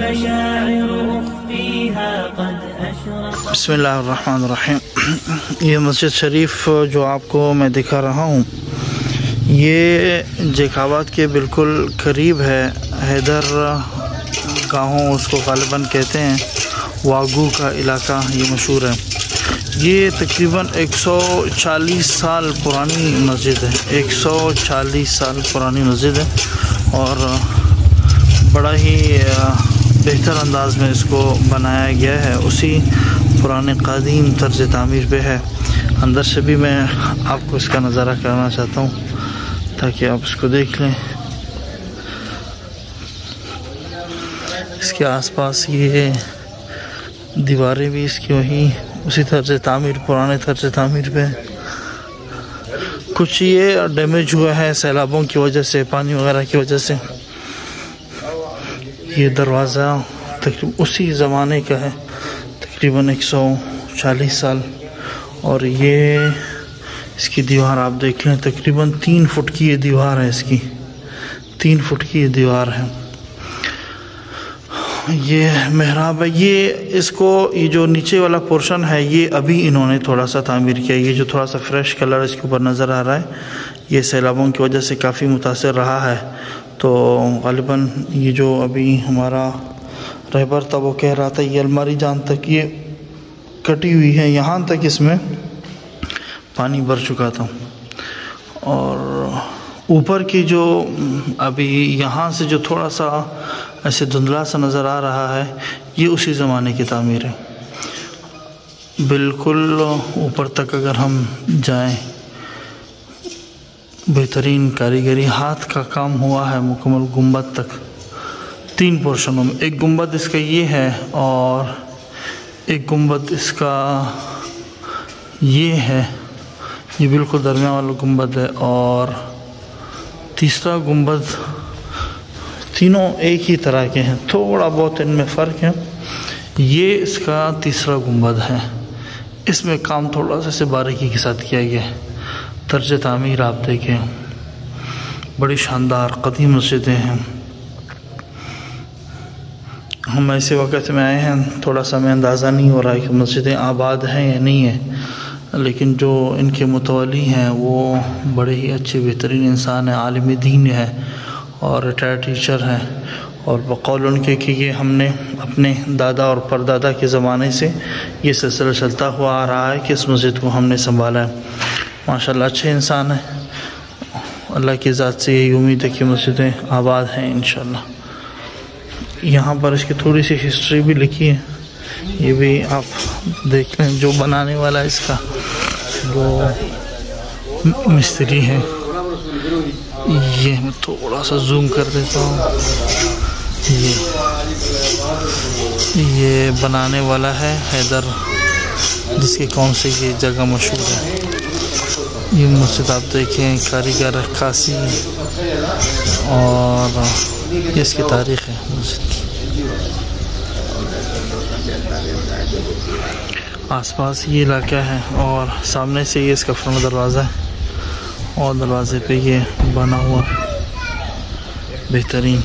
मशाइर उख्फीहा क़द अशरक़। बिस्मिल्लाहिर्रहमानिर्रहीम। ये मस्जिद शरीफ जो आपको मैं दिखा रहा हूँ, ये जैकाबाद के बिल्कुल करीब है। हैदर गाहों उसको गालिबन कहते हैं। वागू का इलाका ये मशहूर है। ये तकरीबन 140 साल पुरानी मस्जिद है। 140 साल पुरानी मस्जिद है और बड़ा ही बेहतर अंदाज में इसको बनाया गया है। उसी पुराने कदीम तर्ज तामीर पे है। अंदर से भी मैं आपको इसका नज़ारा करना चाहता हूँ ताकि आप इसको देख लें। इसके आसपास ये दीवारें भी इसकी वही उसी तर्ज तामीर, पुराने तर्ज तामीर पे। कुछ ये डैमेज हुआ है सैलाबों की वजह से, पानी वगैरह की वजह से। ये दरवाज़ा तकरीबन उसी ज़माने का है, तकरीबन 140 साल। और ये इसकी दीवार आप देख लें, तकरीबन 3 फुट की ये दीवार है। इसकी 3 फुट की ये दीवार है। ये मेहराब है। ये जो नीचे वाला पोर्शन है ये अभी इन्होंने थोड़ा सा तामीर किया। ये जो थोड़ा सा फ्रेश कलर इसके ऊपर नज़र आ रहा है, ये सैलाबों की वजह से काफ़ी मुतासर रहा है। तो ग़ालिबन ये जो अभी हमारा रहबर था वो कह रहा था ये अलमारी जान तक ये कटी हुई है, यहाँ तक इसमें पानी भर चुका था। और ऊपर की जो अभी यहाँ से जो थोड़ा सा ऐसे धुंधला सा नज़र आ रहा है, ये उसी ज़माने की तामीर है। बिल्कुल ऊपर तक अगर हम जाएं, बेहतरीन कारीगरी, हाथ का काम हुआ है मुकम्मल। गुंबद तक 3 पोर्शनों में, एक गुंबद इसका ये है और एक गुंबद इसका ये है। ये बिल्कुल दरमियान वाला गुंबद है और तीसरा गुंबद, तीनों एक ही तरह के हैं, थोड़ा बहुत इनमें फ़र्क है। ये इसका तीसरा गुंबद है। इसमें काम थोड़ा सा से बारीकी के साथ किया गया है। तर्ज तामीर आप देखें, बड़ी शानदार कदीम मस्जिदें हैं। हम ऐसे वक़्त में आए हैं, थोड़ा सा हमें अंदाज़ा नहीं हो रहा है कि मस्जिदें आबाद हैं या नहीं है, लेकिन जो इनके मुतवली हैं वो बड़े ही अच्छे बेहतरीन इंसान हैं, आलिम दीन है और रिटायर्ड टीचर हैं। और बकौल उनके कि ये हमने अपने दादा और परदादा के ज़माने से ये सिलसिला चलता हुआ आ रहा है कि इस मस्जिद को हमने संभाला है। माशाल्लाह अच्छे इंसान है। अल्लाह की ज़ात से यही उम्मीद है कि मस्जिदें आबाद हैं इंशाल्लाह। यहाँ पर इसकी थोड़ी सी हिस्ट्री भी लिखी है, ये भी आप देख लें। जो बनाने वाला इसका वो मिस्त्री है। ये मैं थोड़ा सा जूम कर देता हूँ। ये बनाने वाला है हैदर, जिसके कौन से ये जगह मशहूर है। ये मस्जिद आप देखें, कारीगर अक्कासी और ये इसकी तारीख़ है मस्जिद की। आसपास ये इलाका है और सामने से ये इसका फ्रंट दरवाज़ा है और दरवाज़े पे ये बना हुआ बेहतरीन